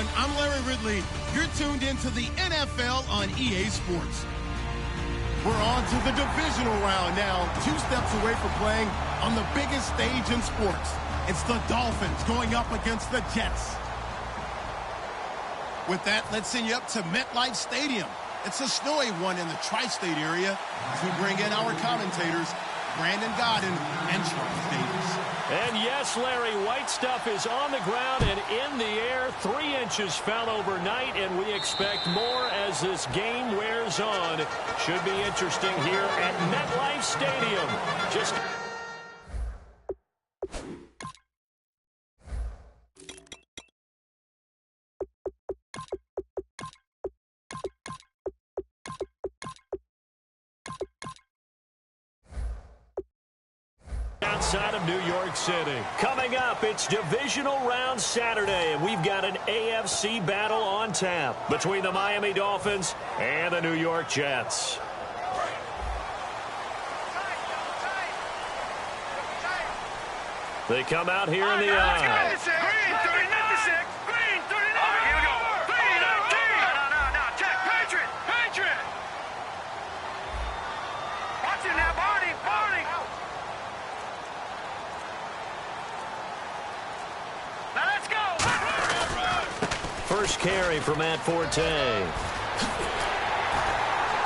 everyone. I'm Larry Ridley. You're tuned into the NFL on EA Sports. We're on to the divisional round now, 2 steps away from playing on the biggest stage in sports. It's the Dolphins going up against the Jets. With that, let's send you up to MetLife Stadium. It's a snowy one in the tri-state area as we bring in our commentators, Brandon Godden and Charles Davis. And yes, Larry, white stuff is on the ground and in the air. 3 inches fell overnight, and we expect more as this game wears on. Should be interesting here at MetLife Stadium. Just... outside of New York City. Coming up, it's divisional round Saturday, and we've got an AFC battle on tap between the Miami Dolphins and the New York Jets. They come out here in the eye. First carry for Matt Forte.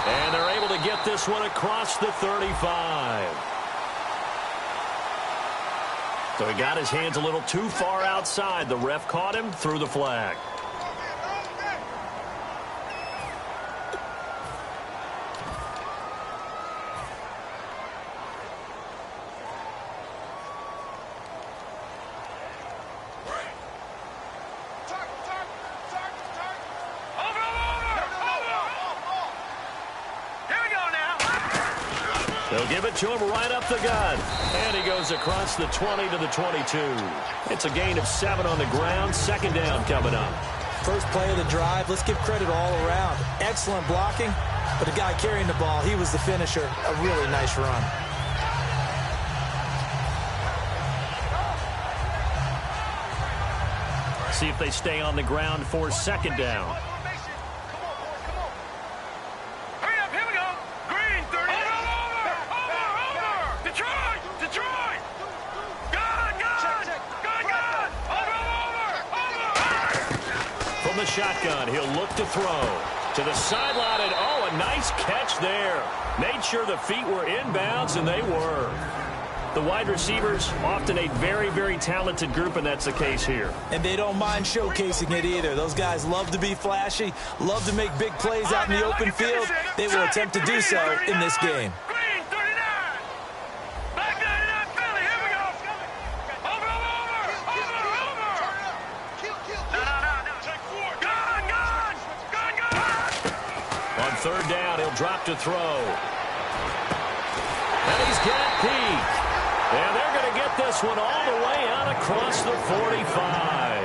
And they're able to get this one across the 35. So he got his hands a little too far outside. The ref caught him, threw the flag. They'll give it to him right up the gut. And he goes across the 20 to the 22. It's a gain of 7 on the ground. Second down coming up. First play of the drive. Let's give credit all around. Excellent blocking. But the guy carrying the ball, he was the finisher. A really nice run. See if they stay on the ground for second down. Shotgun. He'll look to throw to the sideline, and oh, a nice catch there. Made sure the feet were inbounds, and they were. The wide receivers, often a very, very talented group, and that's the case here. And they don't mind showcasing it either. Those guys love to be flashy, love to make big plays out in the open field. They will attempt to do so in this game. Third down, he'll drop to throw. And he's got Pete. And they're going to get this one all the way out across the 45.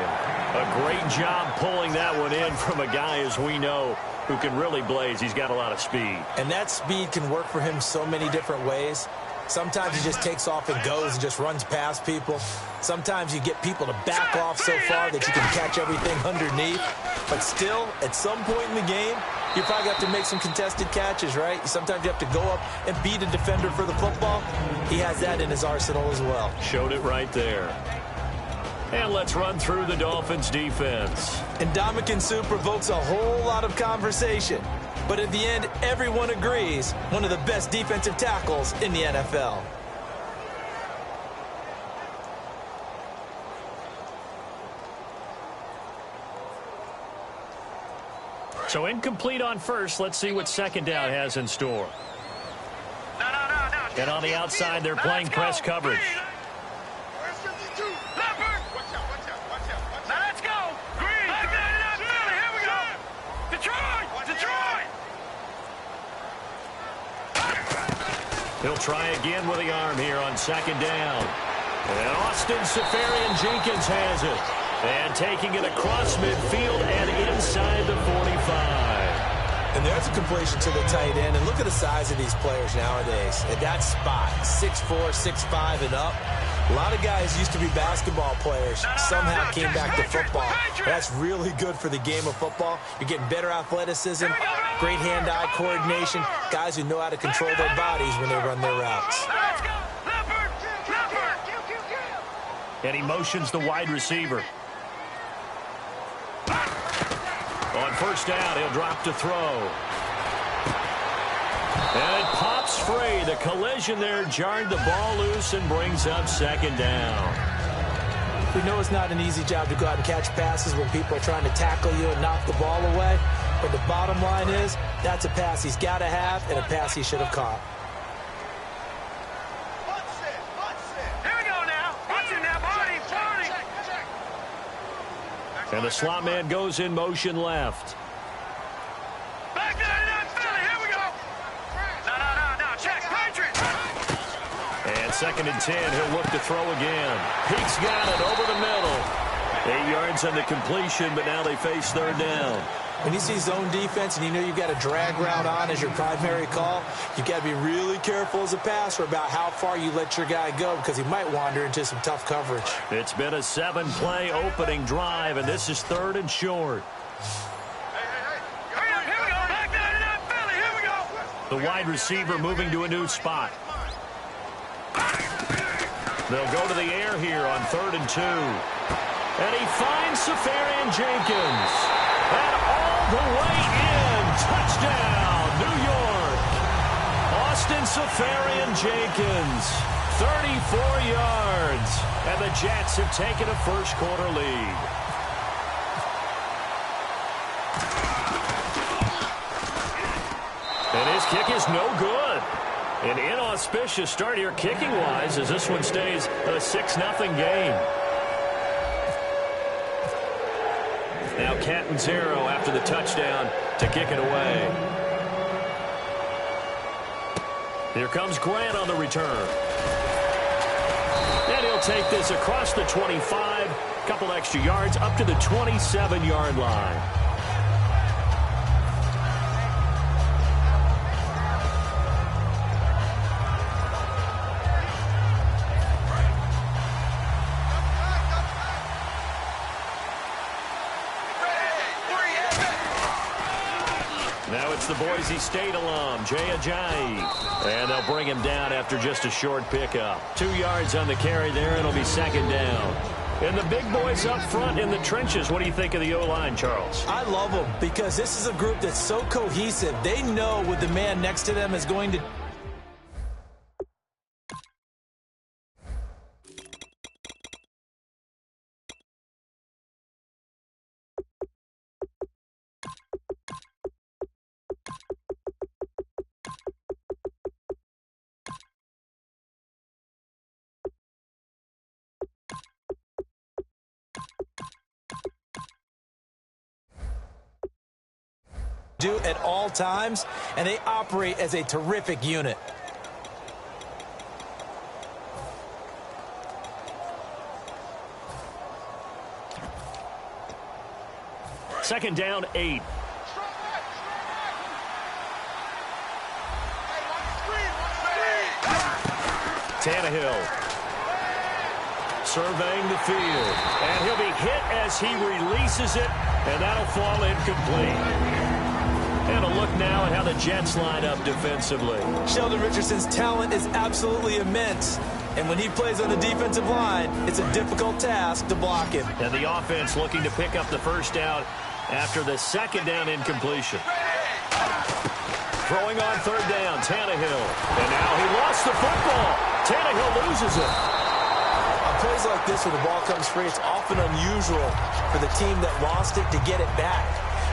A great job pulling that one in from a guy, as we know, who can really blaze. He's got a lot of speed. And that speed can work for him so many different ways. Sometimes he just takes off and goes and just runs past people. Sometimes you get people to back off so far that you can catch everything underneath. But still, at some point in the game, you probably have to make some contested catches, right? Sometimes you have to go up and beat a defender for the football. He has that in his arsenal as well. Showed it right there. And let's run through the Dolphins' defense. And Ndamukong Suh provokes a whole lot of conversation. But at the end, everyone agrees, one of the best defensive tackles in the NFL. So incomplete on first. Let's see what second down has in store. And on the outside, they're playing press coverage. He'll try again with the arm here on second down. And Austin Seferian-Jenkins has it. And taking it across midfield and inside the 45. And there's a completion to the tight end. And look at the size of these players nowadays. At that spot, 6'4", 6'5", and up. A lot of guys used to be basketball players. Somehow came back to football. That's really good for the game of football. You're getting better athleticism, great hand-eye coordination, guys who know how to control their bodies when they run their routes. And he motions the wide receiver. On first down, he'll drop to throw. And it pops free. The collision there jarred the ball loose and brings up second down. We know it's not an easy job to go out and catch passes when people are trying to tackle you and knock the ball away. But the bottom line is, that's a pass he's got to have and a pass he should have caught. And the slot man goes in motion left. Back to Philly. Here we go. No. Check. Patriots. And 2nd and 10. He'll look to throw again. Peake's got it over the middle. 8 yards on the completion, but now they face 3rd down. When you see zone defense and you know you've got a drag route on as your primary call, you've got to be really careful as a passer about how far you let your guy go because he might wander into some tough coverage. It's been a 7-play opening drive, and this is 3rd and short. Here we go. Back to Philly. Here we go. The wide receiver moving to a new spot. They'll go to the air here on 3rd and 2. And he finds Safarian Jenkins. And all the way in. Touchdown, New York. Austin Safarian Jenkins, 34 yards. And the Jets have taken a first-quarter lead. And his kick is no good. An inauspicious start here kicking-wise as this one stays a 6-0 game. Now Catanzaro after the touchdown to kick it away. Here comes Grant on the return. And he'll take this across the 25, couple extra yards up to the 27-yard line. Now it's the Boise State alum, Jay Ajayi. And they'll bring him down after just a short pickup. 2 yards on the carry there, and it'll be 2nd down. And the big boys up front in the trenches. What do you think of the O-line, Charles? I love them because this is a group that's so cohesive. They know what the man next to them is going to do at all times, and they operate as a terrific unit. Second down, 8. Tannehill surveying the field, and he'll be hit as he releases it, and that'll fall incomplete. And a look now at how the Jets line up defensively. Sheldon Richardson's talent is absolutely immense. And when he plays on the defensive line, it's a difficult task to block him. And the offense looking to pick up the first down after the 2nd down incompletion. Throwing on 3rd down, Tannehill. And now he lost the football. Tannehill loses it. On plays like this where the ball comes free, it's often unusual for the team that lost it to get it back.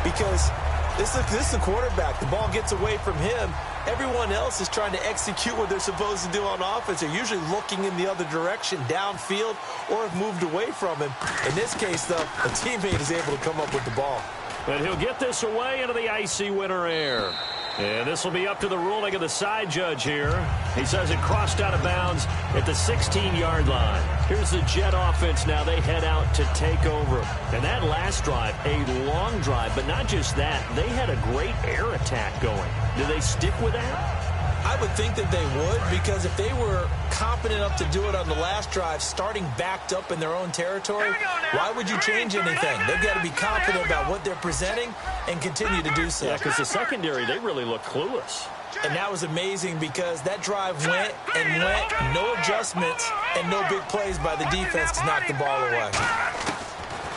Because this is the quarterback. The ball gets away from him. Everyone else is trying to execute what they're supposed to do on offense. They're usually looking in the other direction, downfield, or have moved away from him. In this case, though, a teammate is able to come up with the ball. And he'll get this away into the icy winter air. And this will be up to the ruling of the side judge here. He says it crossed out of bounds at the 16-yard line. Here's the Jet offense now. They head out to take over. And that last drive, a long drive, but not just that. They had a great air attack going. Do they stick with that? I would think that they would, because if they were competent enough to do it on the last drive, starting backed up in their own territory, why would you change anything? They've got to be confident about what they're presenting and continue to do so. Yeah, because the secondary, they really look clueless. And that was amazing because that drive went and went, no adjustments, and no big plays by the defense to knock the ball away.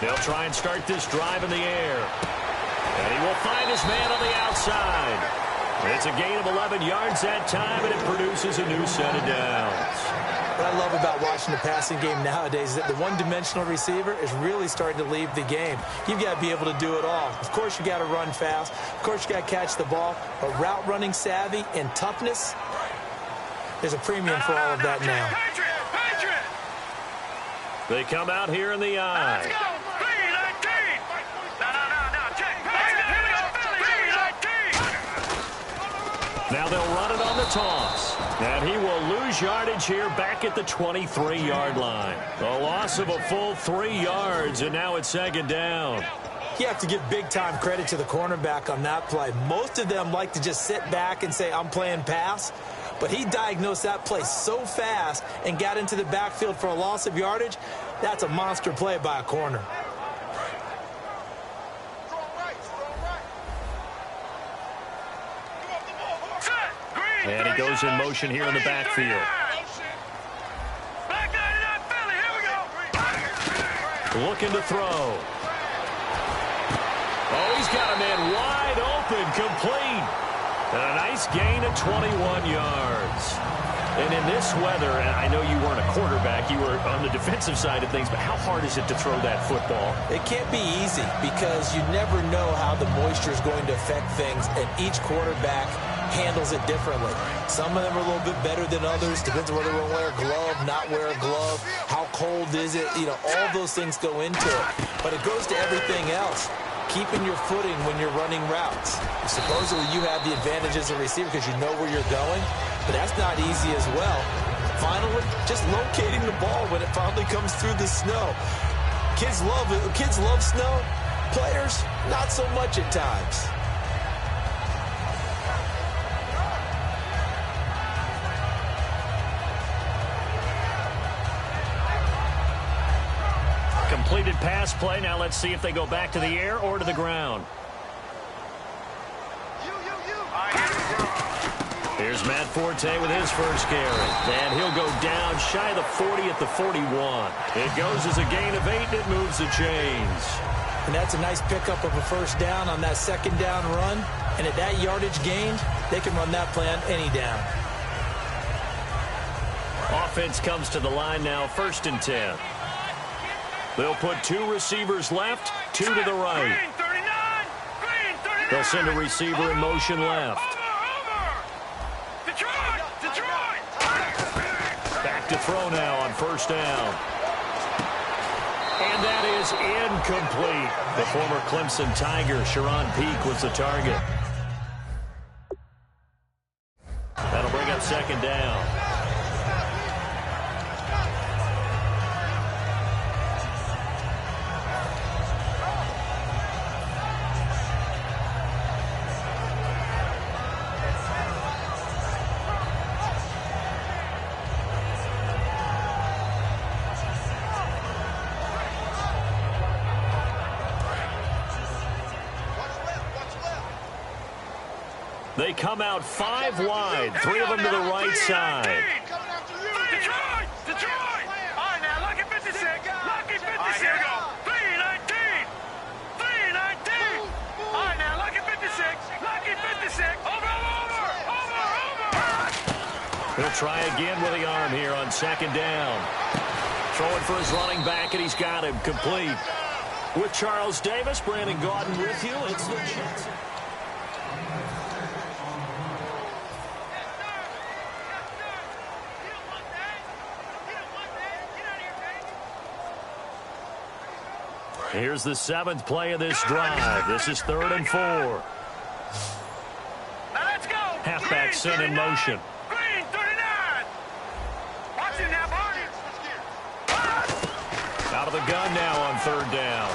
They'll try and start this drive in the air. And he will find his man on the outside. It's a gain of 11 yards that time, and it produces a new set of downs. What I love about watching the passing game nowadays is that the one-dimensional receiver is really starting to leave the game. You've got to be able to do it all. Of course, you got to run fast. Of course, you got to catch the ball. But route running savvy and toughness, there's a premium for all of that now. They come out here in the eye. Let's go. Now they'll run it on the toss. And he will lose yardage here back at the 23-yard line. A loss of a full 3 yards, and now it's second down. You have to give big-time credit to the cornerback on that play. Most of them like to just sit back and say, I'm playing pass. But he diagnosed that play so fast and got into the backfield for a loss of yardage. That's a monster play by a corner. And he goes in motion here in the backfield. Looking to throw. Oh, he's got a man wide open, complete. And a nice gain of 21 yards. And in this weather, and I know you weren't a quarterback, you were on the defensive side of things, but how hard is it to throw that football? It can't be easy because you never know how the moisture is going to affect things, and each quarterback handles it differently. Some of them are a little bit better than others. Depends on whether they're going to wear a glove, not wear a glove. How cold is it? You know, all those things go into it. But it goes to everything else. Keeping your footing when you're running routes. Supposedly you have the advantage as a receiver because you know where you're going, but that's not easy as well. Finally, just locating the ball when it finally comes through the snow. Kids love it. Kids love snow. Players, not so much at times. Completed pass play. Now let's see if they go back to the air or to the ground. Here's Matt Forte with his first carry. And he'll go down shy of the 40 at the 41. It goes as a gain of 8, and it moves the chains. And that's a nice pickup of a first down on that second down run. And at that yardage gained, they can run that play on any down. Offense comes to the line now, 1st and 10. They'll put 2 receivers left, 2 to the right. They'll send a receiver in motion left. Back to throw now on 1st down. And that is incomplete. The former Clemson Tiger, Sharon Peak, was the target. That'll bring up 2nd down. They come out 5 wide, 3 of them to the right side. Detroit! All right, now, lucky 56. Lucky 56. All right, here we go. 319. 319. All right, now, lucky 56. Lucky 56. Over. He'll try again with the arm here on 2nd down. Throwing for his running back, and he's got him complete. With Charles Davis, Brandon Gaudin with you. It's the Jets. Here's the 7th play of this drive. This is 3rd and 4. Now Halfback sent in motion. Green, 39. Watch him now, Barney. Out of the gun now on third down.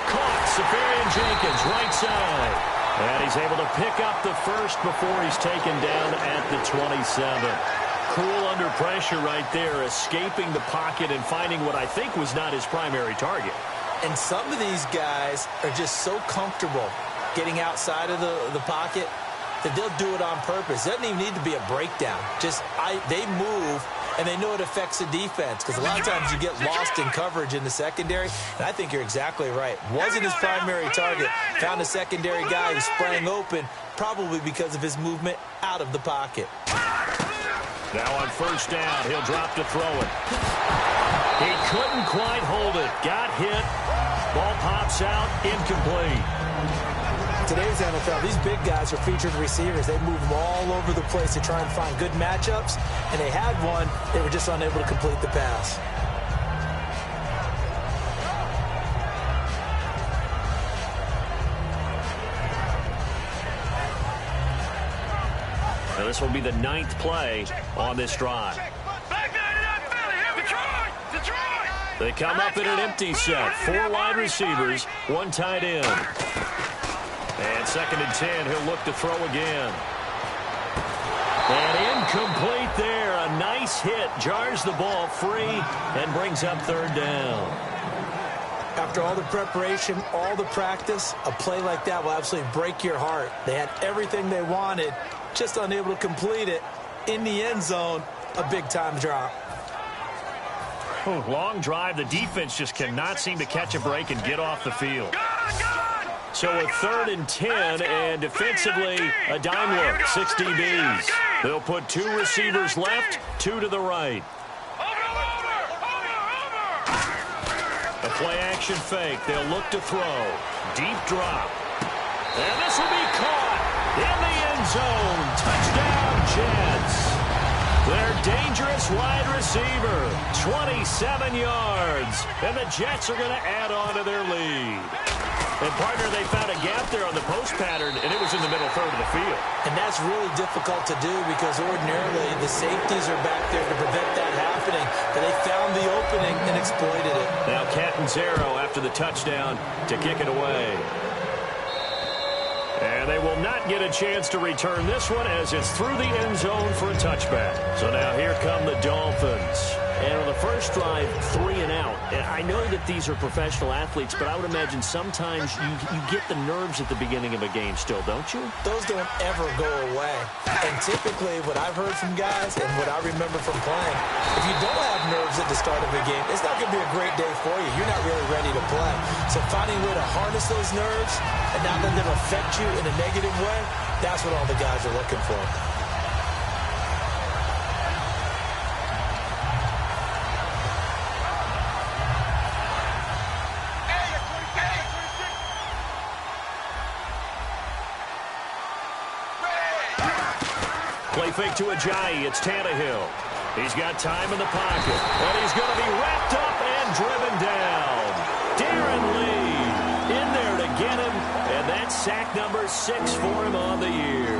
Caught, Safarian Jenkins, right side. And he's able to pick up the first before he's taken down at the 27. Cool under pressure right there, escaping the pocket and finding what I think was not his primary target. And some of these guys are just so comfortable getting outside of the pocket that they'll do it on purpose. It doesn't even need to be a breakdown. They move, and they know it affects the defense because a lot of times you get lost in coverage in the secondary, and I think you're exactly right. Wasn't his primary target. Found a secondary guy who sprang open, probably because of his movement out of the pocket. Now on first down, he'll drop to throw it. He couldn't quite hold it. Got hit. Ball pops out, incomplete. Today's NFL, these big guys are featured receivers. They move them all over the place to try and find good matchups, and they had one. They were just unable to complete the pass. Now this will be the 9th play on this drive. They come up in an empty set. 4 wide receivers, 1 tight end. And 2nd and 10, he'll look to throw again. And incomplete there. A nice hit. Jars the ball free and brings up 3rd down. After all the preparation, all the practice, a play like that will absolutely break your heart. They had everything they wanted, just unable to complete it. In the end zone, a big-time drop. Long drive. The defense just cannot seem to catch a break and get off the field. So a 3rd and 10, and defensively, a dime look, 6 DBs. They'll put 2 receivers left, 2 to the right. A play-action fake. They'll look to throw. Deep drop. And this will be caught in the end zone. Touchdown, Jets. Their dangerous wide receiver, 27 yards. And the Jets are going to add on to their lead. And, partner, they found a gap there on the post pattern, and it was in the middle third of the field. And that's really difficult to do because ordinarily the safeties are back there to prevent that happening. But they found the opening and exploited it. Now Catanzaro after the touchdown to kick it away. And they will not get a chance to return this one as it's through the end zone for a touchback. So now here come the Dolphins. And on the first drive, 3 and out. And I know that these are professional athletes, but I would imagine sometimes you get the nerves at the beginning of a game still, don't you? Those don't ever go away. And typically what I've heard from guys and what I remember from playing, if you don't have nerves at the start of a game, it's not going to be a great day for you. You're not really ready to play. So finding a way to harness those nerves and not let them affect you in a negative way, that's what all the guys are looking for. Play fake to Ajayi. It's Tannehill. He's got time in the pocket. And he's going to be wrapped up and driven down. Darren Lee in there to get him. And that's sack number 6 for him on the year.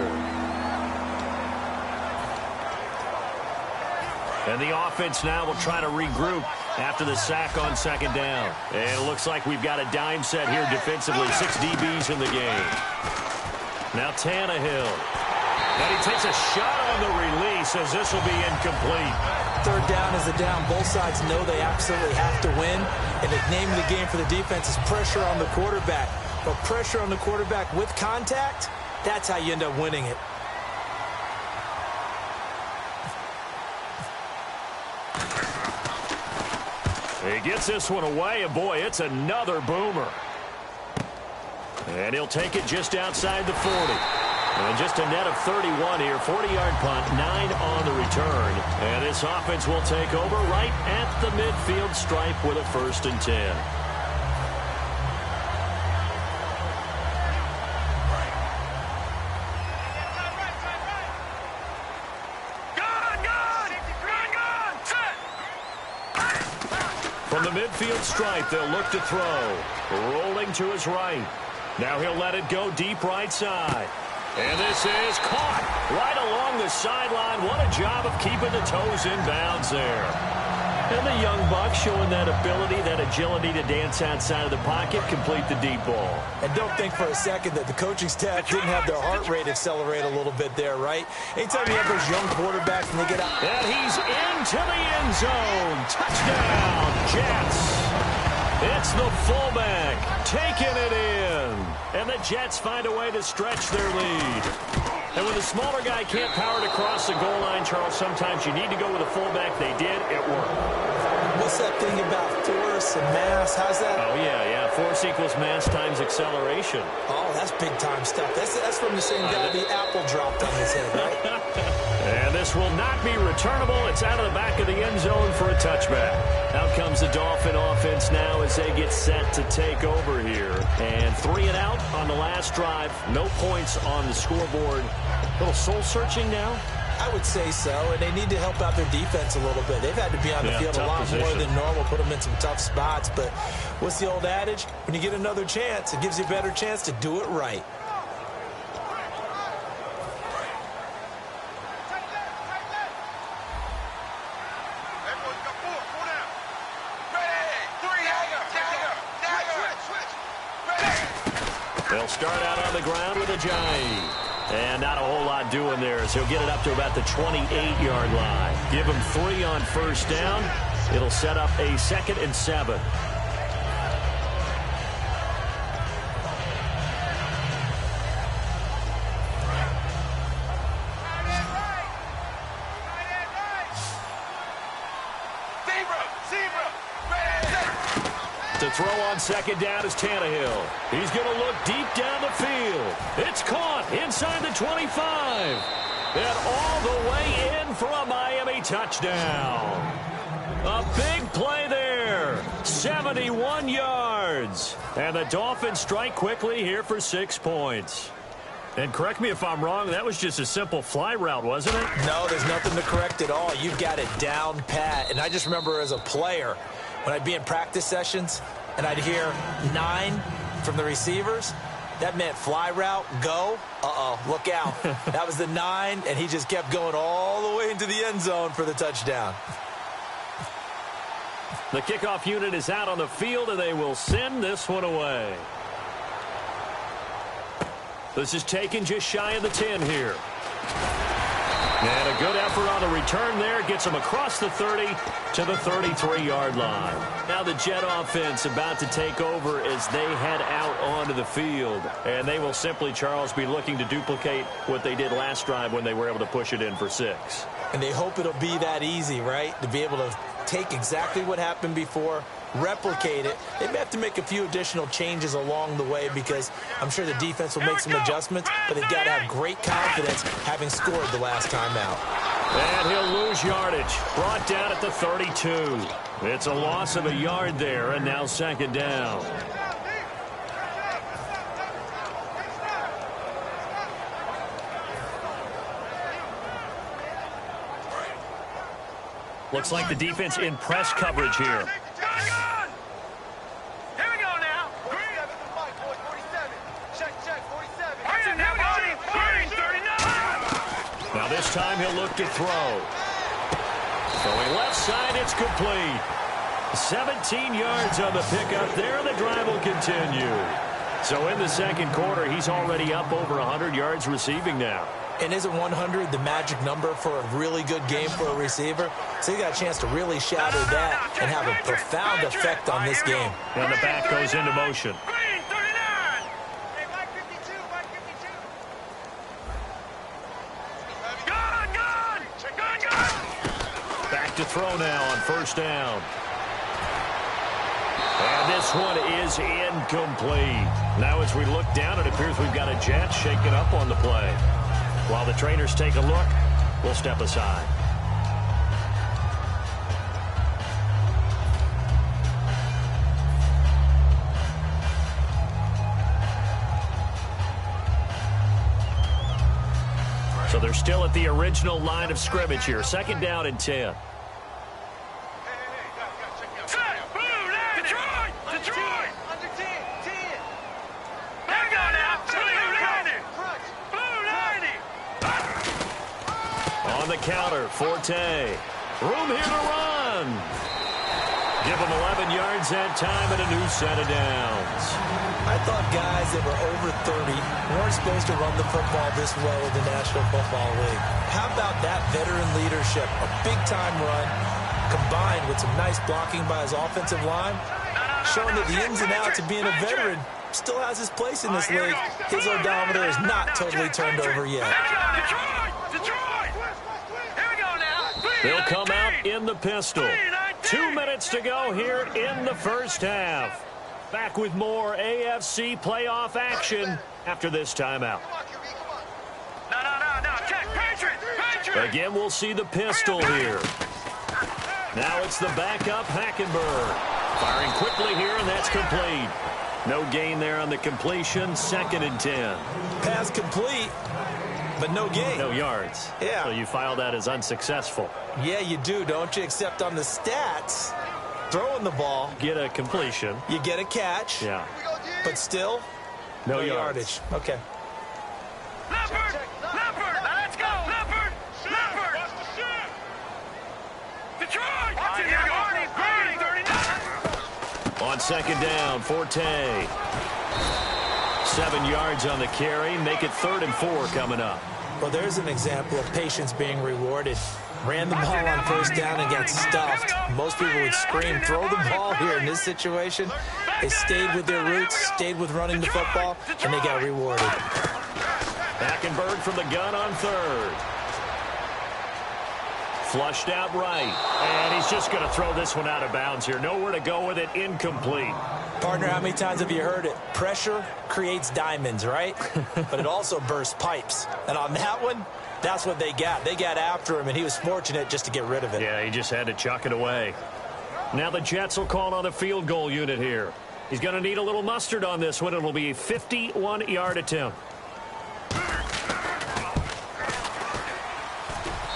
And the offense now will try to regroup after the sack on 2nd down. And it looks like we've got a dime set here defensively. 6 DBs in the game. Now Tannehill. And he takes a shot on the release as this will be incomplete. 3rd down is the down. Both sides know they absolutely have to win. And the name of the game for the defense is pressure on the quarterback. But pressure on the quarterback with contact, that's how you end up winning it. He gets this one away, and boy, it's another boomer. And he'll take it just outside the 40. And just a net of 31 here, 40-yard punt, 9 on the return. And this offense will take over right at the midfield stripe with a 1st and 10. From the midfield stripe, they'll look to throw. Rolling to his right. Now he'll let it go deep right side. And this is caught right along the sideline. What a job of keeping the toes in bounds there. And the young buck showing that ability, that agility to dance outside of the pocket, complete the deep ball. And don't think for a second that the coaching staff didn't have their heart rate accelerate a little bit there, right? Anytime you have those young quarterbacks and they get out. And he's into the end zone. Touchdown, Jets. It's the fullback taking it in. And the Jets find a way to stretch their lead. And when the smaller guy can't power it across the goal line, Charles, sometimes you need to go with a fullback. They did. It worked. What's that thing about force and mass? How's that? Oh, yeah. Force equals mass times acceleration. Oh, that's big-time stuff. That's from the same guy the apple dropped on his head, right? And this will not be returnable. It's out of the back of the end zone for a touchback. Out comes the Dolphin offense now as they get set to take over here. And 3 and out on the last drive. No points on the scoreboard. A little soul-searching now? I would say so, and they need to help out their defense a little bit. They've had to be on the field a lot more than normal, put them in some tough spots. But what's the old adage? When you get another chance, it gives you a better chance to do it right. They'll start out on the ground with a giant. And not a whole lot doing there, so he'll get it up to about the 28-yard line. Give him 3 on first down. It'll set up a 2nd and 7. To throw on 2nd down is Tannehill. He's going to look deep down the field. It's caught inside the 25. And all the way in for a Miami touchdown. A big play there. 71 yards. And the Dolphins strike quickly here for 6 points. And correct me if I'm wrong, that was just a simple fly route, wasn't it? No, there's nothing to correct at all. You've got it down pat. And I just remember as a player, when I'd be in practice sessions and I'd hear 9 from the receivers, that meant fly route, go, look out. That was the 9, and he just kept going all the way into the end zone for the touchdown. The kickoff unit is out on the field, and they will send this one away. This is taken just shy of the 10 here. And a good effort on the return there. Gets them across the 30 to the 33-yard line. Now the Jet offense about to take over as they head out onto the field. And they will simply, Charles, be looking to duplicate what they did last drive when they were able to push it in for 6. And they hope it'll be that easy, right? To be able to take exactly what happened before, replicate it. They may have to make a few additional changes along the way because I'm sure the defense will make some adjustments, but they've got to have great confidence having scored the last time out. And he'll lose yardage. Brought down at the 32. It's a loss of a yard there, and now 2nd down. Looks like the defense in press coverage here. Here we go now. Now this time he'll look to throw. Going left side, it's complete. 17 yards on the pickup there. The drive will continue. So in the 2nd quarter, he's already up over 100 yards receiving now. And isn't 100 the magic number for a really good game for a receiver? So you got a chance to really shatter that and have a profound effect on this game. And the back goes into motion. Back to throw now on 1st down. And this one is incomplete. Now as we look down, it appears we've got a Jet shaken up on the play. While the trainers take a look, we'll step aside. So they're still at the original line of scrimmage here. 2nd down and 10. Detroit! Under 10! 10! There we go! on the counter. Forte. Room here to run. Give him 11 yards that time and a new set of downs. I thought guys that were over 30 weren't supposed to run the football this well in the National Football League. How about that veteran leadership? A big-time run combined with some nice blocking by his offensive line, showing that the ins and outs of being a veteran still has his place in this league. His odometer is not totally turned over yet. Detroit! Here we go now. They'll come out in the pistol. 2 minutes to go here in the first half. Back with more AFC playoff action after this timeout. No. Check. Patriot! Again, we'll see the pistol here. Now it's the backup, Hackenberg. Firing quickly here, and that's complete. No gain there on the completion. 2nd and 10. Pass complete, but no gain. No yards. Yeah. So you file that as unsuccessful. Yeah, you do, don't you? Except on the stats, throwing the ball, Get a completion. you get a catch, Yeah. but still No yardage. Okay. Leopard! Now let's go! Leopard! Detroit! Watch it here, Barney! 39! On 2nd down, Forte. 7 yards on the carry. Make it 3rd and 4 coming up. Well, there's an example of patience being rewarded. Ran the ball on 1st down and got stuffed. Most people would scream, throw the ball here in this situation. They stayed with their roots, stayed with running the football, and they got rewarded. Hackenberg from the gun on 3rd. Flushed out right. And he's just going to throw this one out of bounds here. Nowhere to go with it. Incomplete. Partner, how many times have you heard it? Pressure creates diamonds, right? But it also bursts pipes. And on that one, that's what they got. They got after him, and he was fortunate just to get rid of it. Yeah, he just had to chuck it away. Now the Jets will call on the field goal unit here. He's going to need a little mustard on this one. It'll be a 51-yard attempt.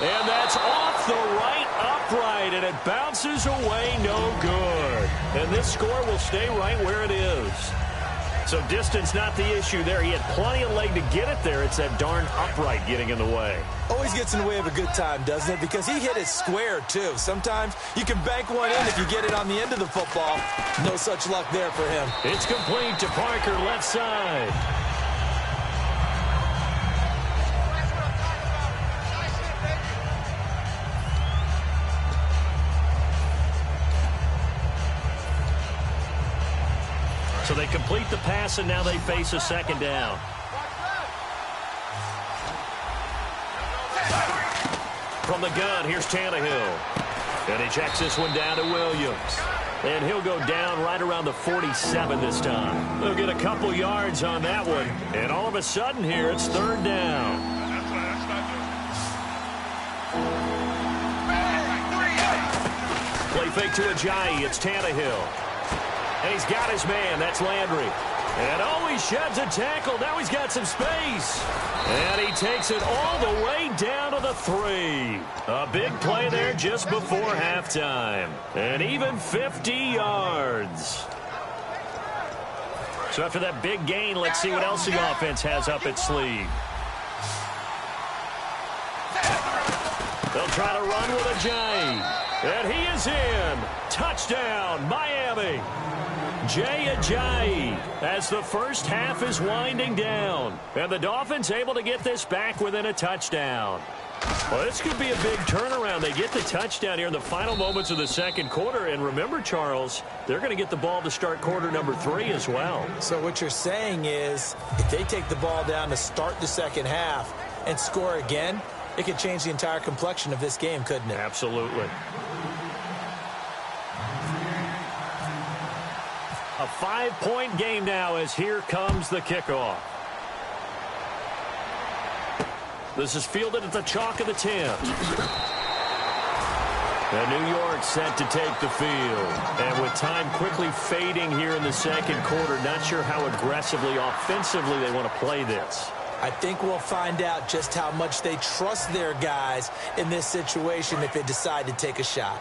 And that's off the right upright, and it bounces away no good. And this score will stay right where it is. So distance not the issue there. He had plenty of leg to get it there. It's that darn upright getting in the way. Always gets in the way of a good time, doesn't it? Because he hit it square, too. Sometimes you can bank one in if you get it on the end of the football. No such luck there for him. It's complete to Parker, left side. So they complete the pass, and now they face a 2nd down. From the gun, here's Tannehill. And he checks this one down to Williams. And he'll go down right around the 47 this time. They'll get a couple yards on that one. And all of a sudden here, it's 3rd down. Play fake to Ajayi. It's Tannehill. And he's got his man. That's Landry. And oh, he sheds a tackle. Now he's got some space. And he takes it all the way down to the 3. A big play there just before halftime. And even 50 yards. So after that big gain, let's see what else the offense has up its sleeve. They'll try to run with Ajayi. And he is in. Touchdown, Miami. Jay Ajayi as the first half is winding down. And the Dolphins able to get this back within a touchdown. Well, this could be a big turnaround. They get the touchdown here in the final moments of the 2nd quarter. And remember, Charles, they're going to get the ball to start quarter number 3 as well. So what you're saying is if they take the ball down to start the 2nd half and score again, it could change the entire complexion of this game, couldn't it? Absolutely. A 5-point game now as here comes the kickoff. This is fielded at the chalk of the 10. And New York set to take the field. And with time quickly fading here in the 2nd quarter, not sure how aggressively, offensively they want to play this. I think we'll find out just how much they trust their guys in this situation if they decide to take a shot.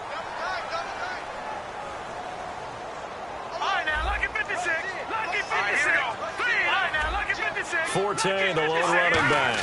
Forte, the lone running back.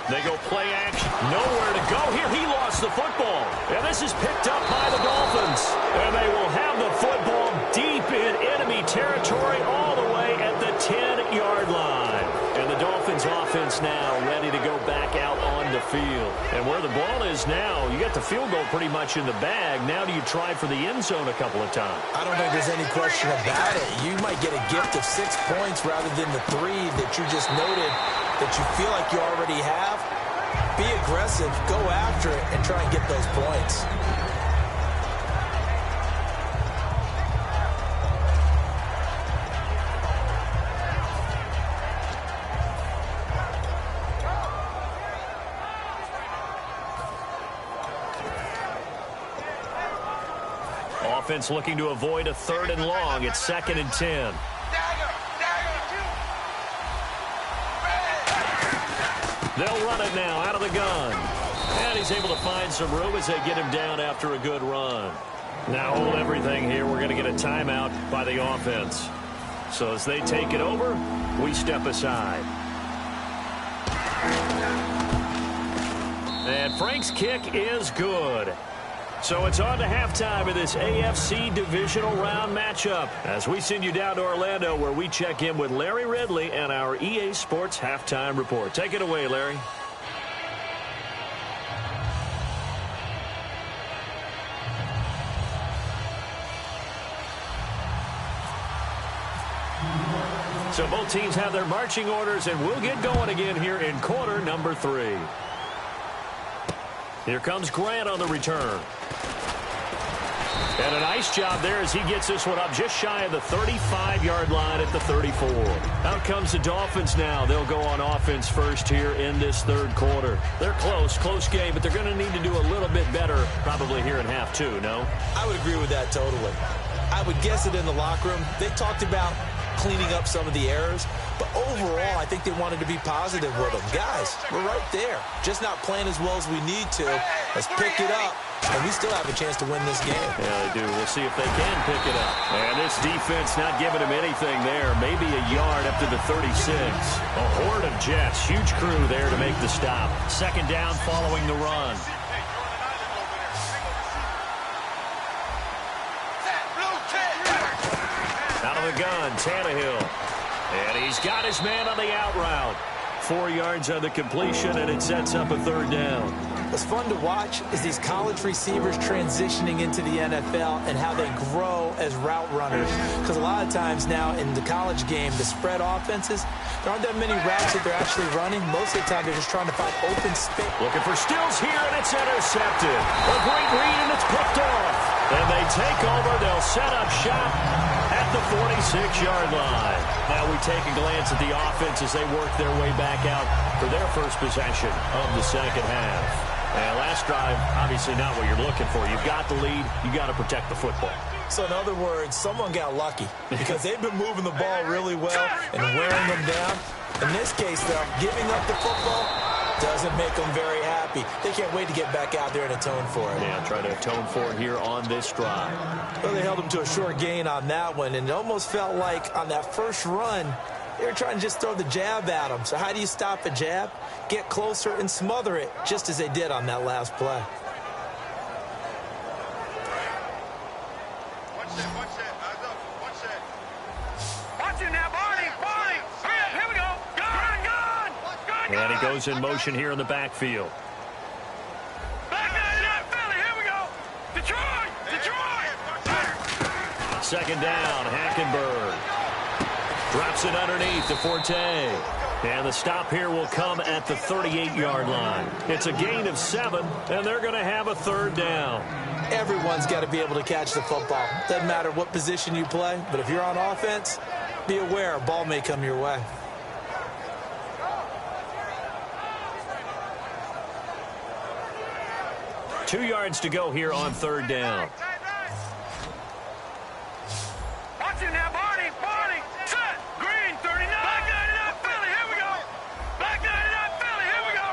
They go play action. Nowhere to go here. He lost the football. And this is picked up by the Dolphins. And they will have the football deep in enemy territory all the way at the 10-yard line. And the Dolphins offense now ready to go back out on the field. And where the ball is now, you got the field goal pretty much in the bag. Now do you try for the end zone a couple of times? I don't think there's any question about it. You might get a gift of 6 points rather than the 3 that you just noted that you feel like you already have. Be aggressive, go after it, and try and get those points. Offense looking to avoid a 3rd and long. It's 2nd and 10. They'll run it now out of the gun. And he's able to find some room as they get him down after a good run. Now hold everything here. We're going to get a timeout by the offense. So as they take it over, we step aside. And Frank's kick is good. So it's on to halftime of this AFC divisional round matchup as we send you down to Orlando where we check in with Larry Ridley and our EA Sports halftime report. Take it away, Larry. So both teams have their marching orders, and we'll get going again here in quarter number 3. Here comes Grant on the return. And a nice job there as he gets this one up just shy of the 35-yard line at the 34. Out comes the Dolphins now. They'll go on offense first here in this 3rd quarter. They're close game, but they're going to need to do a little bit better probably here in half 2, no? I would agree with that totally. I would guess it in the locker room. They talked about cleaning up some of the errors, but overall, I think they wanted to be positive with them. Guys, we're right there. Just not playing as well as we need to. Let's pick it up, and we still have a chance to win this game. Yeah, they do. We'll see if they can pick it up. And this defense not giving them anything there. Maybe a yard up to the 36. A horde of Jets. Huge crew there to make the stop. 2nd down following the run. Out of the gun, Tannehill. And he's got his man on the out route. 4 yards on the completion, and it sets up a 3rd down. What's fun to watch is these college receivers transitioning into the NFL and how they grow as route runners. Because a lot of times now in the college game, the spread offenses, there aren't that many routes that they're actually running. Most of the time, they're just trying to find open space. Looking for Stills here, and it's intercepted. A great read, and it's picked off. And they take over. They'll set up shop at the 46-yard line. Now we take a glance at the offense as they work their way back out for their first possession of the 2nd half. And last drive, obviously not what you're looking for. You've got the lead. You got to protect the football. So in other words, someone got lucky because they've been moving the ball really well and wearing them down. In this case, though, giving up the football doesn't make them very happy. They can't wait to get back out there and atone for it. Yeah, try to atone for it here on this drive. Well, they held them to a short gain on that one, and it almost felt like on that first run, they were trying to just throw the jab at them. So how do you stop a jab? Get closer and smother it, just as they did on that last play. Watch it now, Barney. Here we go. Gun. And he goes in motion here in the backfield. Here we go. Detroit. 2nd down, Hackenberg. Drops it underneath to Forte. And the stop here will come at the 38-yard line. It's a gain of 7, and they're going to have a 3rd down. Everyone's got to be able to catch the football. Doesn't matter what position you play, but if you're on offense, be aware a ball may come your way. Two yards to go here on 3rd down. Watch it now, Barney. Set. Green, 39. Black 99, Philly. Here we go. Black 99, Philly. Here we go.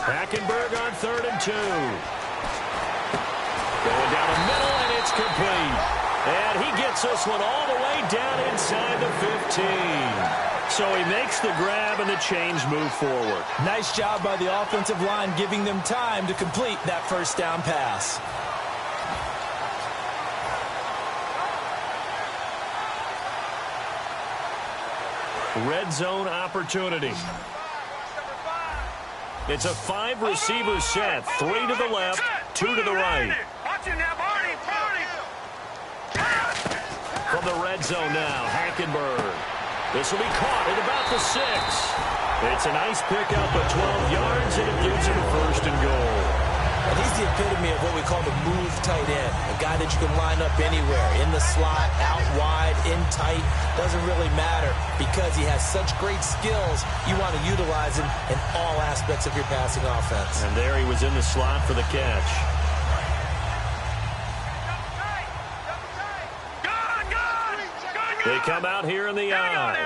Hackenberg on 3rd and 2. Going down the middle, and it's complete. And he gets this one all the way down inside the 15. So he makes the grab and the change move forward. Nice job by the offensive line giving them time to complete that first down pass. Red zone opportunity. It's a 5-receiver set. 3 to the left, 2 to the right. From the red zone now, Hackenberg. This will be caught at about the 6. It's a nice pickup of 12 yards, and it gives him a 1st and goal. And he's the epitome of what we call the move tight end. A guy that you can line up anywhere, in the slot, out wide, in tight. Doesn't really matter because he has such great skills. You want to utilize him in all aspects of your passing offense. And there he was in the slot for the catch. They come out here in the eye.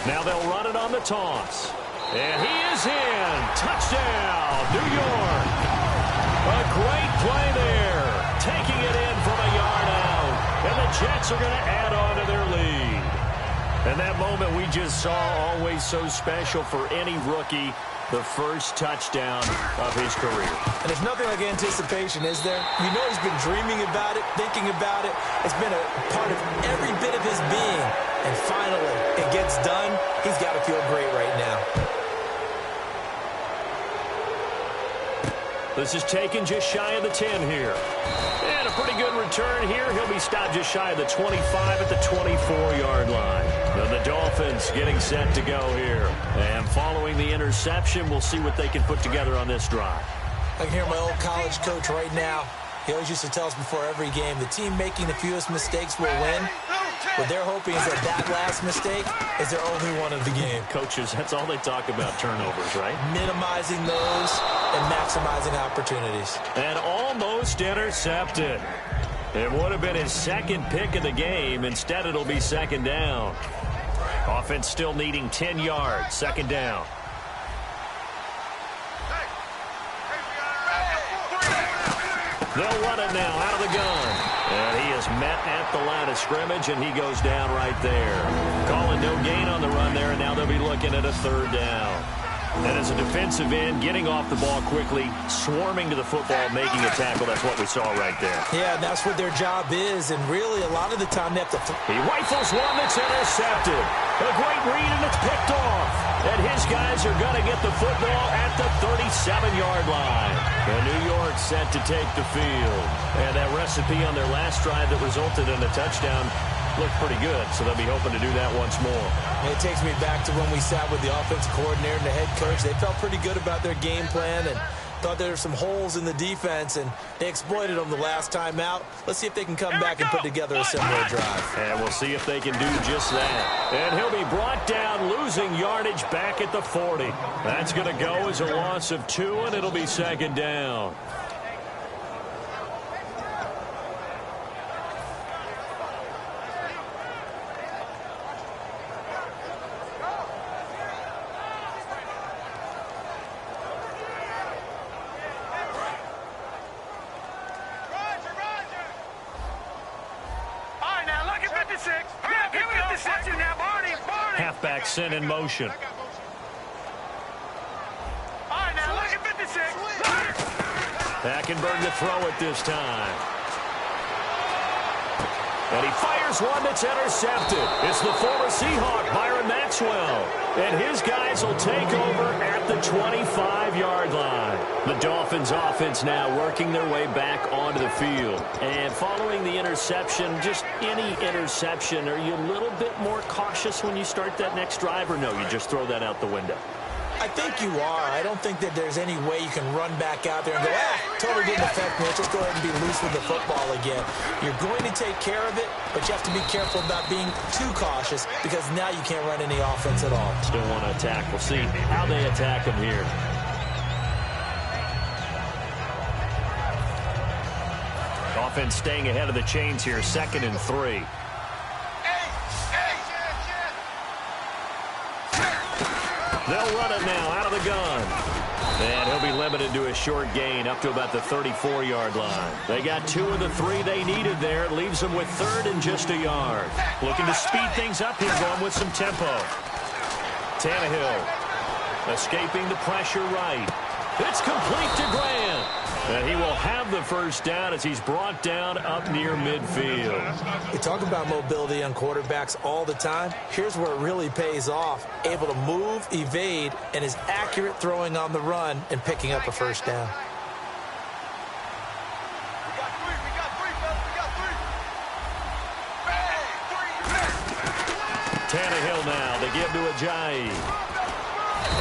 Now they'll run it on the toss. And he is in. Touchdown, New York. A great play there. Taking it in from a yard out. And the Jets are going to add on to their lead. And that moment we just saw, always so special for any rookie. The first touchdown of his career. And there's nothing like anticipation, is there? You know he's been dreaming about it, thinking about it. It's been a part of every bit of his being. And finally, it gets done. He's got to feel great right now. This is taken just shy of the 10 here. And a pretty good return here. He'll be stopped just shy of the 25 at the 24-yard line. And the Dolphins getting set to go here. And following the interception, we'll see what they can put together on this drive. I can hear my old college coach right now. He always used to tell us before every game, the team making the fewest mistakes will win. What they're hoping is that last mistake is their only one of the game. Coaches, that's all they talk about, turnovers, right? Minimizing those and maximizing opportunities. And almost intercepted. It would have been his second pick of the game. Instead, it'll be second down. Offense still needing 10 yards. Second down. They'll run it now out of the gun. And he is met at the line of scrimmage, and he goes down right there. Calling no gain on the run there, and now they'll be looking at a third down. And as a defensive end, getting off the ball quickly, swarming to the football, making a tackle. That's what we saw right there. Yeah, that's what their job is, and really a lot of the time they have to... He rifles one that's intercepted. A great read, and it's picked off. And his guys are going to get the football at the 37-yard line. And New York set to take the field. And that recipe on their last drive that resulted in a touchdown looked pretty good, so they'll be hoping to do that once more. It takes me back to when we sat with the offensive coordinator and the head coach. They felt pretty good about their game plan and thought there were some holes in the defense, and they exploited them the last time out. Let's see if they can come back and put together a similar drive. And we'll see if they can do just that. And he'll be brought down, losing yardage back at the 40. That's going to go as a loss of 2, and it'll be second down. Halfback sent in motion. Hackenberg to throw it this time. And he fires one that's intercepted. It's the former Seahawk, Byron Maxwell. And his guys will take over at the 25-yard line. The Dolphins offense now working their way back onto the field. And following the interception, just any interception, are you a little bit more cautious when you start that next drive, or no, you just throw that out the window? I think you are. I don't think that there's any way you can run back out there and go, totally didn't affect me. Let's just go ahead and be loose with the football again. You're going to take care of it, but you have to be careful about being too cautious because now you can't run any offense at all. Still want to attack. We'll see how they attack him here. Offense staying ahead of the chains here, 2nd and 3. They'll run it now out of the gun. And he'll be limited to a short gain up to about the 34-yard line. They got 2 of the 3 they needed there. It leaves them with 3rd and just a yard. Looking to speed things up here, going with some tempo. Tannehill escaping the pressure right. It's complete to Grant. And he will have the first down as he's brought down up near midfield. We talk about mobility on quarterbacks all the time. Here's where it really pays off. Able to move, evade, and is accurate throwing on the run and picking up a first down. Tannehill now. They give to Ajayi.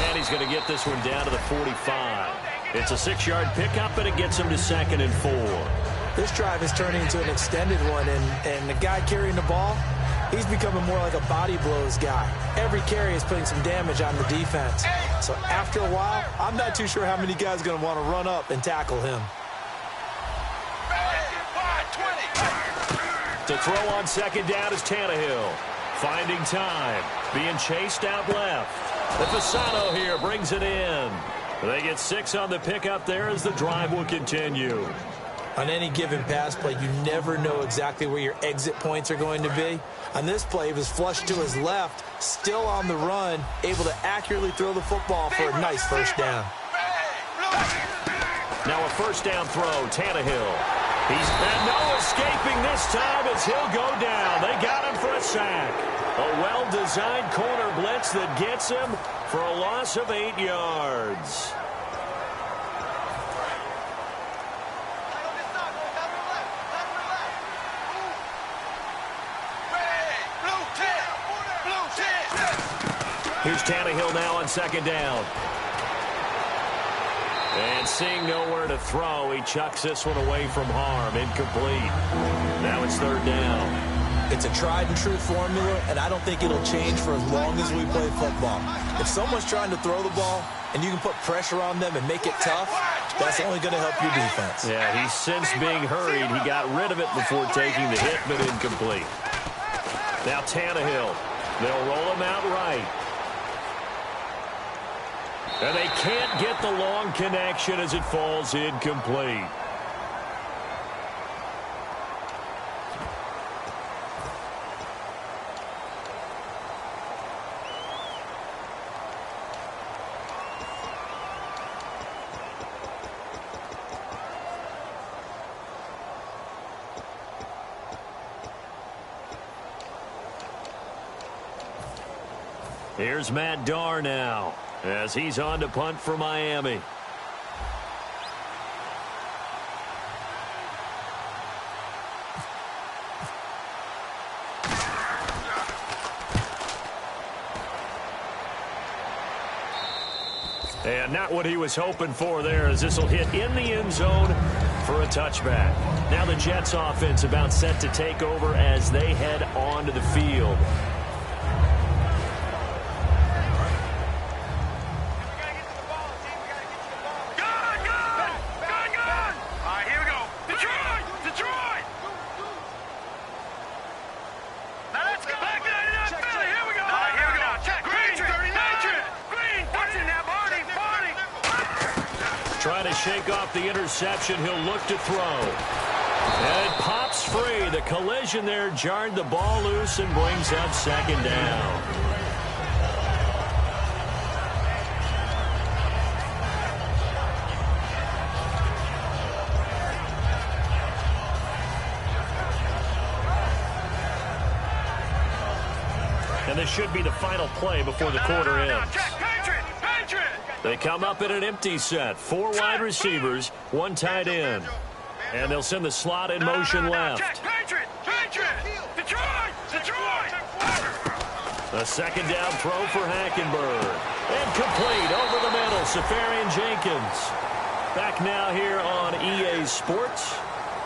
And he's going to get this one down to the 45. It's a 6-yard pickup, and it gets him to 2nd and 4. This drive is turning into an extended one, and the guy carrying the ball, he's becoming more like a body blows guy. Every carry is putting some damage on the defense. So after a while, I'm not too sure how many guys are going to want to run up and tackle him. To throw on 2nd down is Tannehill. Finding time. Being chased out left. The Fasano here brings it in. They get 6 on the pickup there as the drive will continue. On any given pass play, you never know exactly where your exit points are going to be. On this play, he was flushed to his left, still on the run, able to accurately throw the football for a nice first down. Now a first down throw, Tannehill. And no escaping this time as he'll go down. They got him for a sack. A well-designed corner blitz that gets him for a loss of 8 yards. Here's Tannehill now on 2nd down. And seeing nowhere to throw, he chucks this one away from harm. Incomplete. Now it's 3rd down. It's a tried-and-true formula, and I don't think it'll change for as long as we play football. If someone's trying to throw the ball and you can put pressure on them and make it tough, that's only going to help your defense. Yeah, he's since being hurried. He got rid of it before taking the hit, but incomplete. Now Tannehill. They'll roll him out right. And they can't get the long connection as it falls incomplete. Here's Matt Darr now as he's on to punt for Miami. And not what he was hoping for there, as this will hit in the end zone for a touchback. Now the Jets offense about set to take over as they head onto the field. Trying to shake off the interception. He'll look to throw. And it pops free. The collision there jarred the ball loose and brings up 2nd down. And this should be the final play before the quarter ends. They come up in an empty set. 4 wide receivers, 1 tight end. And they'll send the slot in motion left. A 2nd down throw for Hackenberg. And complete over the middle. Safarian Jenkins. Back now here on EA Sports.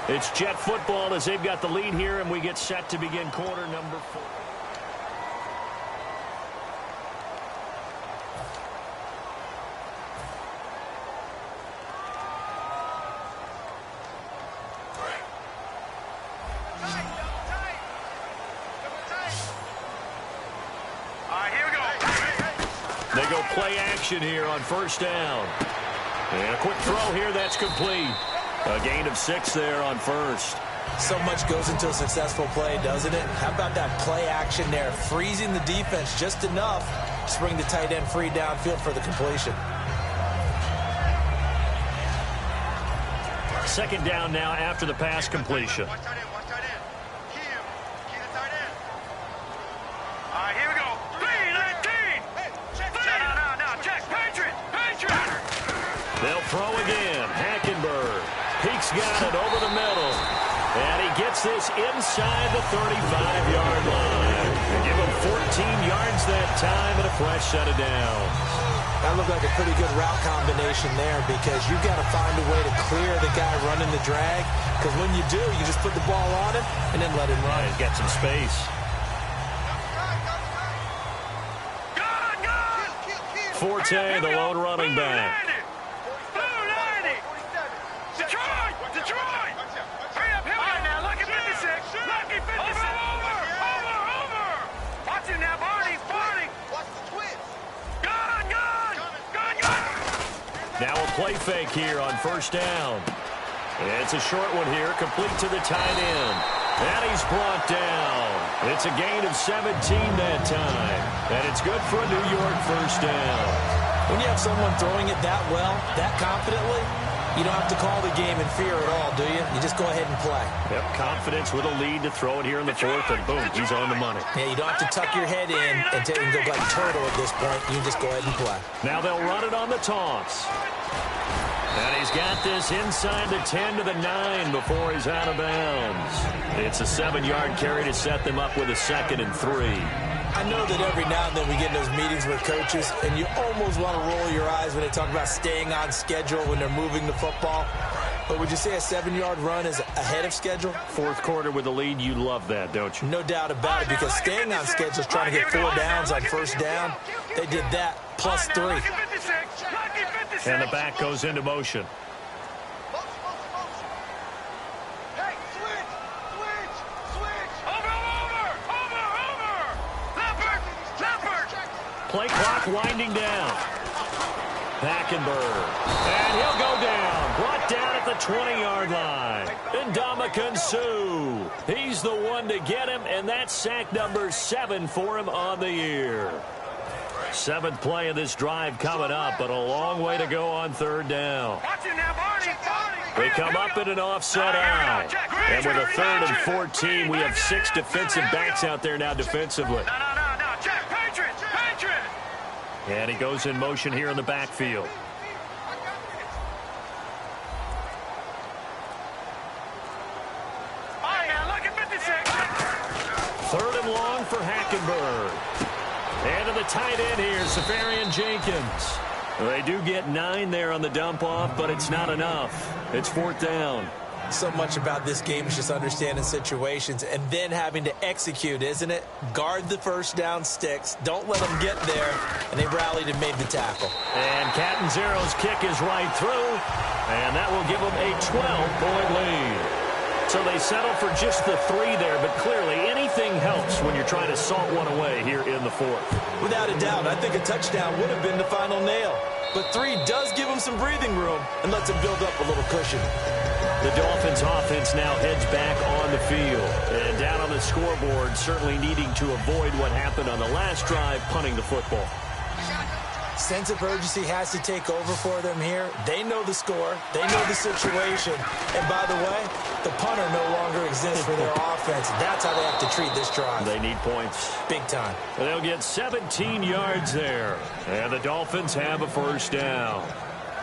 It's Jet football as they've got the lead here, and we get set to begin quarter number 4. They go play action here on 1st down. And a quick throw here, that's complete. A gain of 6 there on first. So much goes into a successful play, doesn't it? How about that play action there? Freezing the defense just enough to bring the tight end free downfield for the completion. Second down now after the pass completion. Watch tight end. Key the tight end. All right, here we go. 3-19. No. Check. Patriot. They'll throw again. Hackenberg. Peek's got it over the middle. And he gets this inside the 35-yard line. They give him 14 yards that time and a fresh set of downs. That looked like a pretty good route combination there because you've got to find a way to clear the guy running the drag. Because when you do, you just put the ball on him and then let him run. He's got some space. Forte, the lone running back. Detroit! Hurry up, now. Lucky 56. Lucky 56. Over. Watch him now, Barney. Watch the twins. Gun. Now a play fake here on first down. It's a short one here, complete to the tight end. And he's brought down. It's a gain of 17 that time. And it's good for a New York first down. When you have someone throwing it that well, that confidently, you don't have to call the game in fear at all, do you? You just go ahead and play. Yep, confidence with a lead to throw it here in the fourth, and boom, he's on the money. Yeah, you don't have to tuck your head in and go like turtle at this point. You just go ahead and play. Now they'll run it on the toss. And he's got this inside the 10 to the 9 before he's out of bounds. It's a 7-yard carry to set them up with a 2nd and 3. I know that every now and then we get in those meetings with coaches, and you almost want to roll your eyes when they talk about staying on schedule when they're moving the football. But would you say a 7-yard run is ahead of schedule? Fourth quarter with the lead, you love that, don't you? No doubt about it, because staying on schedule is trying to get 4 downs on first down. They did that plus 3. And the back goes into motion. Hey, switch! Over! Leopard! Play clock winding down. Hackenberg. And he'll go down. Brought down at the 20-yard line. Ndamukong Suh. He's the one to get him, and that's sack number 7 for him on the year. 7th play of this drive coming up, but a long way to go on third down. They come up in an offset eye. And with a 3rd and 14, we have 6 defensive backs out there now defensively. And he goes in motion here in the backfield. Third and long for Hackenberg. And to the tight end here, Safarian Jenkins. They do get 9 there on the dump-off, but it's not enough. It's 4th down. So much about this game is just understanding situations and then having to execute, isn't it? Guard the first down sticks. Don't let them get there. And they rallied and made the tackle. And Catanzaro's kick is right through. And that will give them a 12-point lead. So they settle for just the 3 there, but clearly anything helps when you're trying to salt one away here in the 4th. Without a doubt, I think a touchdown would have been the final nail. But 3 does give them some breathing room and lets them build up a little cushion. The Dolphins offense now heads back on the field. And down on the scoreboard, certainly needing to avoid what happened on the last drive, punting the football. Sense of urgency has to take over for them here. They know the score. They know the situation. And by the way, the punter no longer exists for their offense. That's how they have to treat this drive. They need points. Big time. They'll get 17 yards there. And the Dolphins have a first down.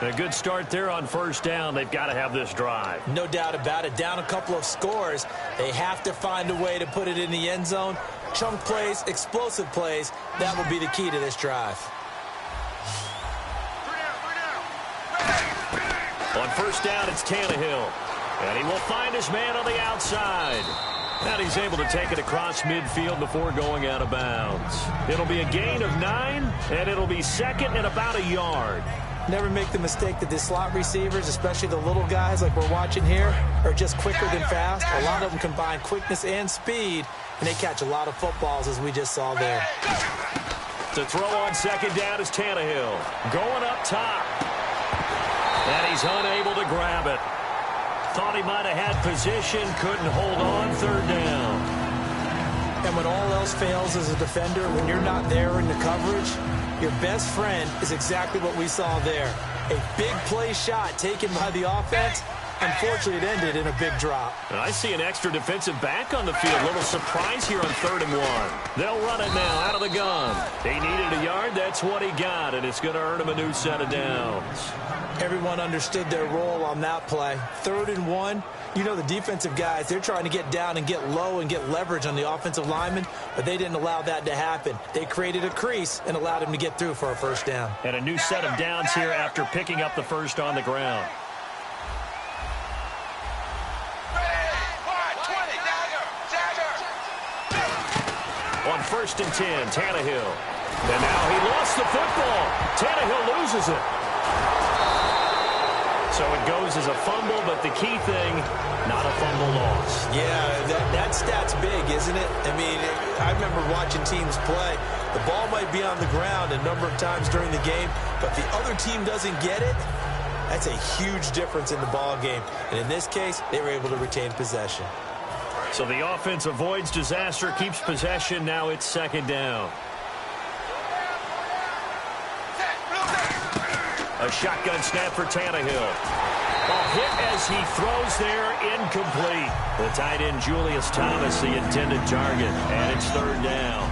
A good start there on first down. They've got to have this drive. No doubt about it. Down a couple of scores. They have to find a way to put it in the end zone. Chunk plays, explosive plays. That will be the key to this drive. On first down, it's Tannehill. And he will find his man on the outside. And he's able to take it across midfield before going out of bounds. It'll be a gain of 9, and it'll be 2nd and about a yard. Never make the mistake that the slot receivers, especially the little guys like we're watching here, are just quicker than fast. A lot of them combine quickness and speed, and they catch a lot of footballs, as we just saw there. To throw on second down is Tannehill. Going up top. And he's unable to grab it. Thought he might have had position, couldn't hold on, third down. And when all else fails as a defender, when you're not there in the coverage, your best friend is exactly what we saw there. A big play shot taken by the offense. Unfortunately, it ended in a big drop. And I see an extra defensive back on the field. A little surprise here on 3rd and 1. They'll run it now out of the gun. He needed a yard. That's what he got, and it's going to earn him a new set of downs. Everyone understood their role on that play. 3rd and 1. You know the defensive guys, they're trying to get down and get low and get leverage on the offensive lineman, but they didn't allow that to happen. They created a crease and allowed him to get through for a first down. And a new set of downs here after picking up the first on the ground. On 1st and 10, Tannehill. And now he lost the football. Tannehill loses it. So it goes as a fumble, but the key thing, not a fumble loss. Yeah, that stat's big, isn't it? I mean, I remember watching teams play. The ball might be on the ground a number of times during the game, but the other team doesn't get it. That's a huge difference in the ball game. And in this case, they were able to retain possession. So the offense avoids disaster, keeps possession. Now it's 2nd down. A shotgun snap for Tannehill. Ball hit as he throws there, incomplete. The tight end Julius Thomas, the intended target, and it's 3rd down.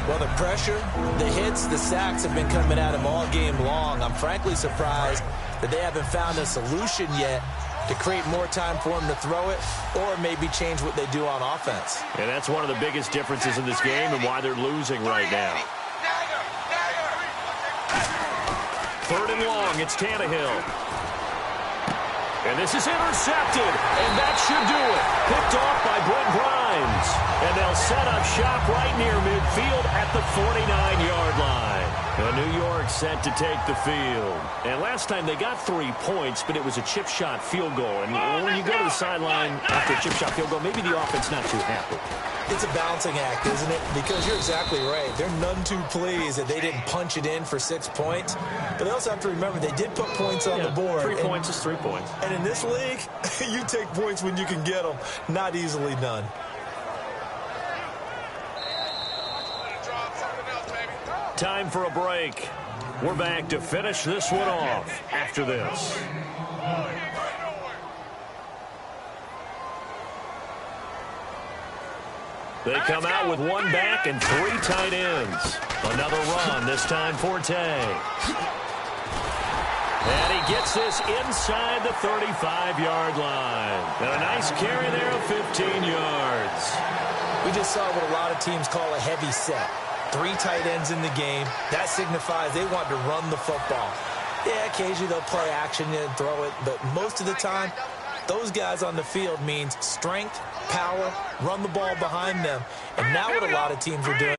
Well, the pressure, the hits, the sacks have been coming at him all game long. I'm frankly surprised that they haven't found a solution yet to create more time for him to throw it or maybe change what they do on offense. And that's one of the biggest differences in this game and why they're losing right now. 3rd and long, it's Tannehill. And this is intercepted, and that should do it. Picked off by Brent Grimes. And they'll set up shop right near midfield at the 49-yard line. New York set to take the field. And last time they got 3 points, but it was a chip shot field goal. And when you go to the sideline after a chip shot field goal, maybe the offense not too happy. It's a balancing act, isn't it? Because you're exactly right. They're none too pleased that they didn't punch it in for 6 points. But they also have to remember they did put points on the board. 3 points is 3 points. And in this league, you take points when you can get them. Not easily done. Time for a break. We're back to finish this one off after this. They come out with 1 back and 3 tight ends. Another run, this time Forte. And he gets this inside the 35-yard line. And a nice carry there of 15 yards. We just saw what a lot of teams call a heavy set. 3 tight ends in the game. That signifies they want to run the football. Yeah, occasionally they'll play action and throw it, but most of the time, those guys on the field means strength, power, run the ball behind them. And now what a lot of teams are doing